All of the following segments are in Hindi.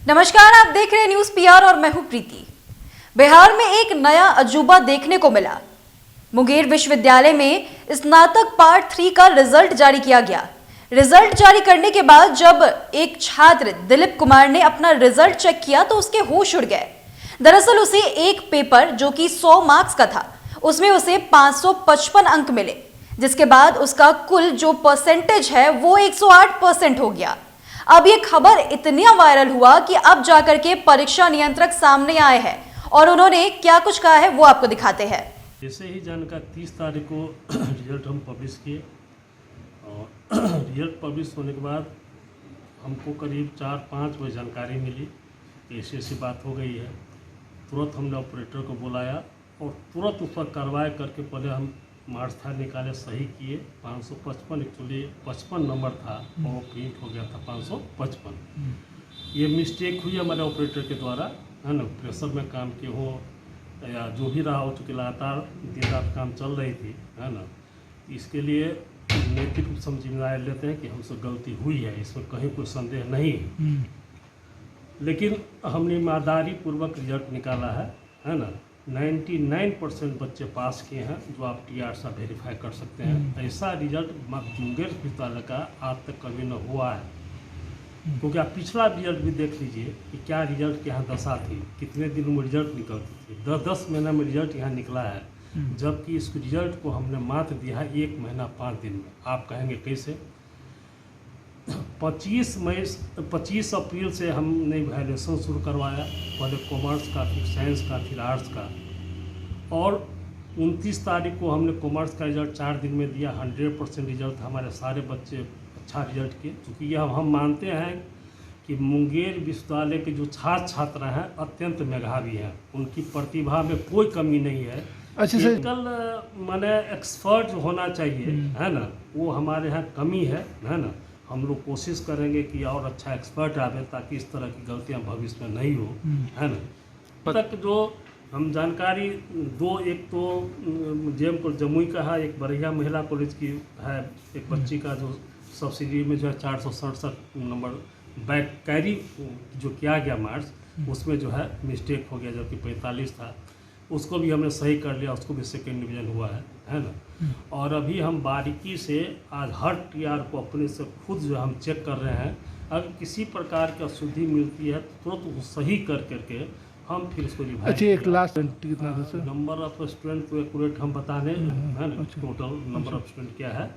नमस्कार, आप देख रहे हैं न्यूज पीआर और मैं हूं प्रीति। बिहार में एक नया अजूबा देखने को मिला। मुंगेर विश्वविद्यालय में स्नातक पार्ट 3 का रिजल्ट जारी किया गया। रिजल्ट जारी करने के बाद जब एक छात्र दिलीप कुमार ने अपना रिजल्ट चेक किया तो उसके होश उड़ गए। दरअसल उसे एक पेपर जो कि 100 मार्क्स का था, उसमें उसे 555 अंक मिले, जिसके बाद उसका कुल जो परसेंटेज है वो 108% हो गया। अब ये खबर इतनी वायरल हुआ कि अब जाकर के परीक्षा नियंत्रक सामने आए हैं और उन्होंने क्या कुछ कहा है वो आपको दिखाते हैं। जैसे ही जानकारी 30 तारीख को रिजल्ट हम पब्लिश किए और रिजल्ट पब्लिश होने के बाद हमको करीब 4-5 बजे जानकारी मिली कि ऐसी बात हो गई है। तुरंत हमने ऑपरेटर को बुलाया और तुरंत उस पर कार्रवाई करके पहले हम मार्क्स था निकाले, सही किए। 555 एक्चुअली 55 नंबर था और वो प्रिंट हो गया था 555। ये मिस्टेक हुई हमारे ऑपरेटर के द्वारा, है ना। प्रेशर में काम किए हो या जो भी रहा हो, चूँकि लगातार दिन रात काम चल रही थी, है ना। इसके लिए नैतिक रूप से हम जिम्मेदारी लेते हैं कि हमसे गलती हुई है, इसमें कहीं कोई संदेह नहीं है। लेकिन हमने ईमानदारी पूर्वक रिजल्ट निकाला है ना। 99% बच्चे पास किए हैं, जो आप टीआर से वेरीफाई कर सकते हैं। ऐसा रिजल्ट मुंगेर विश्वविद्यालय का आज तक कभी न हुआ है। क्योंकि आप पिछला रिजल्ट भी देख लीजिए कि क्या रिजल्ट की यहाँ दशा थी, कितने दिन में रिजल्ट निकलती थी। 10-10 महीना में रिजल्ट यहाँ निकला है, जबकि इस रिजल्ट को हमने मात्र दिया है 1 महीना 5 दिन में। आप कहेंगे कैसे? 25 अप्रैल से हमने वैल्यूएशन शुरू करवाया, पहले कॉमर्स का, फिर साइंस का, फिर आर्ट्स का, और 29 तारीख को हमने कॉमर्स का रिजल्ट 4 दिन में दिया। 100% रिजल्ट हमारे सारे बच्चे अच्छा रिजल्ट किए। क्योंकि यह हम मानते हैं कि मुंगेर विश्वविद्यालय के जो छात्र छात्रा हैं अत्यंत मेधावी हैं, उनकी प्रतिभा में कोई कमी नहीं है। अच्छा सर, कल माने एक्सपर्ट होना चाहिए, है ना, वो हमारे यहाँ कमी है ना। हम लोग कोशिश करेंगे कि और अच्छा एक्सपर्ट आवे ताकि इस तरह की गलतियां भविष्य में नहीं हो, है ना। तक जो हम जानकारी दो, एक तो जेमपुर जमुई का है, एक बढ़िया महिला कॉलेज की है। एक बच्ची का जो सब्सिडी में जो है 467 नंबर बैक कैरी जो किया गया मार्क्स, उसमें जो है मिस्टेक हो गया, जबकि 45 था। उसको भी हमने सही कर लिया, उसको भी 2nd डिवीज़न हुआ है ना। और अभी हम बारीकी से आज हर टीआर को अपने से खुद जो हम चेक कर रहे हैं। अगर किसी प्रकार की अशुद्धि मिलती है तो तुरंत सही करके हम फिर इसको रिवाइज। अच्छा, एक लास्ट कितना था सर? नंबर ऑफ स्टूडेंट तो एक्यूरेट हम बता दें, है ना, टोटल नंबर ऑफ स्टूडेंट क्या है।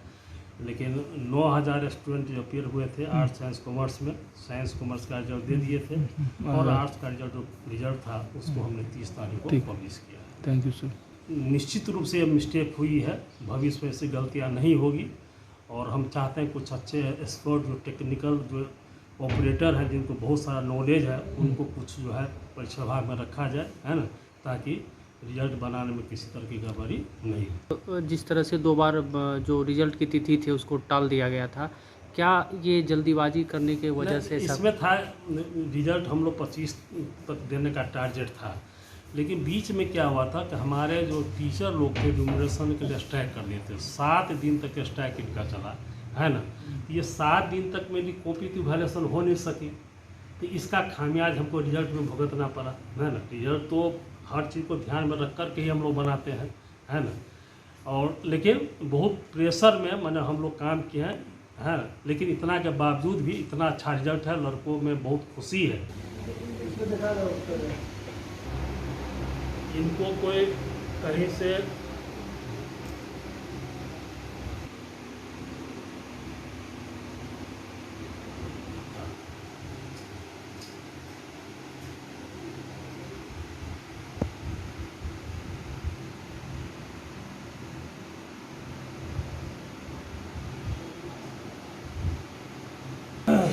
लेकिन 9000 स्टूडेंट जो अपेयर हुए थे आर्ट्स साइंस कॉमर्स में। साइंस कॉमर्स का रिजल्ट दे दिए थे और आर्ट्स का रिजल्ट था उसको हमने 30 तारीख को पब्लिश किया। Thank you sir. निश्चित रूप से ये मिस्टेक हुई है, भविष्य में ऐसी गलतियां नहीं होगी। और हम चाहते हैं कुछ अच्छे एक्सपर्ट जो टेक्निकल जो ऑपरेटर हैं, जिनको बहुत सारा नॉलेज है, उनको कुछ जो है परीक्षा भाग में रखा जाए, है ना, ताकि रिजल्ट बनाने में किसी तरह की गड़बड़ी नहीं हो। जिस तरह से 2 बार जो रिजल्ट की तिथि थी उसको टाल दिया गया था, क्या ये जल्दीबाजी करने की वजह से? इसमें था रिजल्ट हम लोग 25 तक देने का टारगेट था, लेकिन बीच में क्या हुआ था कि हमारे जो टीचर लोग थे न्यूमरेशन के लिए स्ट्राइक कर लिए थे। 7 दिन तक स्ट्राइक इनका चला, है ना। ये 7 दिन तक मेरी कॉपी की वैल्यूएशन हो नहीं सकी, तो इसका खामियाज हमको रिजल्ट में भुगतना पड़ा, है ना। रिजल्ट तो हर चीज़ को ध्यान में रख कर के ही हम लोग बनाते हैं, है ना। और लेकिन बहुत प्रेशर में मैंने हम लोग काम किए हैं, है ना। लेकिन इतना के बावजूद भी इतना अच्छा रिजल्ट है, लड़कों में बहुत खुशी है। इनको कोई कहीं से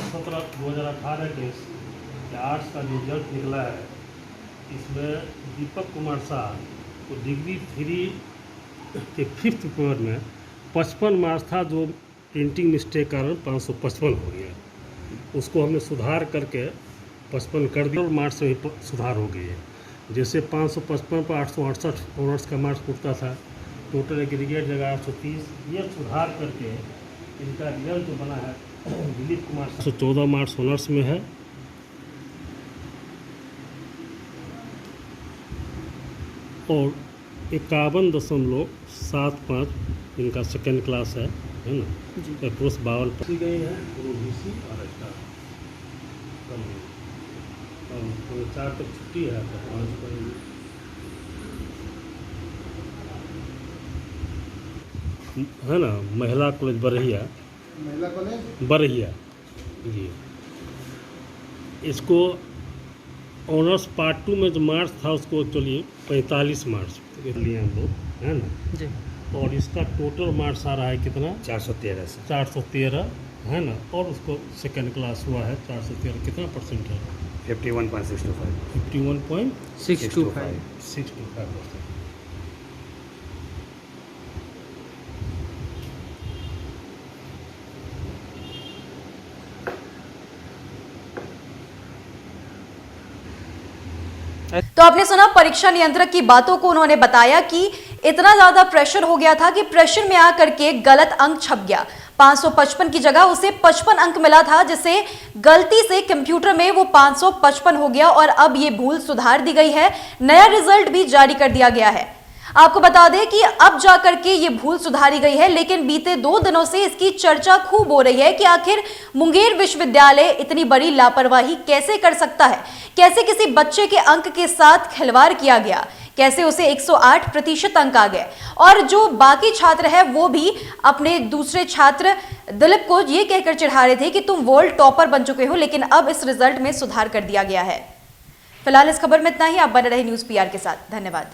सत्रह 2018 के आर्ट्स का जो रिजल्ट निकला है, इसमें दीपक कुमार शाह को डिग्री 3 के 5th पेपर में 55 मार्क्स था, जो प्रिंटिंग मिस्टेक कारण 555 हो गया। उसको हमने सुधार करके 55 कर दिया और मार्क्स में भी सुधार हो गई है। जैसे 555 पर 868 ऑनर्स का मार्क्स उठता था, टोटल एग्रीगेट जगह 830। ये सुधार करके इनका रिजल्ट जो बना है दिलीप कुमार 14 मार्क्स ऑनर्स में है और 51.75 इनका सेकेंड क्लास है ना। एप्रोच 52 गई है ओबीसी और इसका कम है। और 4 तक छुट्टी है तो 5 करेंगे। है ना, महिला कॉलेज बरहिया, महिला कॉलेज बरहिया जी। इसको ऑनर्स पार्ट 2 में जो मार्क्स था उसको चलिए 45 मार्क्स लिए हम लोग, है ना जी। और इसका टोटल मार्क्स आ रहा है कितना 413 से 413, है ना। और उसको सेकंड क्लास हुआ है 413, कितना परसेंट है 51.625 51.625%। तो आपने सुना परीक्षा नियंत्रक की बातों को। उन्होंने बताया कि इतना ज्यादा प्रेशर हो गया था कि प्रेशर में आकर के गलत अंक छप गया। 555 की जगह उसे 55 अंक मिला था, जिसे गलती से कंप्यूटर में वो 555 हो गया और अब ये भूल सुधार दी गई है। नया रिजल्ट भी जारी कर दिया गया है। आपको बता दें कि अब जाकर के ये भूल सुधारी गई है, लेकिन बीते 2 दिनों से इसकी चर्चा खूब हो रही है कि आखिर मुंगेर विश्वविद्यालय इतनी बड़ी लापरवाही कैसे कर सकता है, कैसे किसी बच्चे के अंक के साथ खिलवाड़ किया गया, कैसे उसे 108% अंक आ गए। और जो बाकी छात्र है वो भी अपने दूसरे छात्र दिलीप को ये कहकर चिढ़ा रहे थे कि तुम वर्ल्ड टॉपर बन चुके हो, लेकिन अब इस रिजल्ट में सुधार कर दिया गया है। फिलहाल इस खबर में इतना ही। आप बने रहे न्यूज़ पीआर के साथ। धन्यवाद।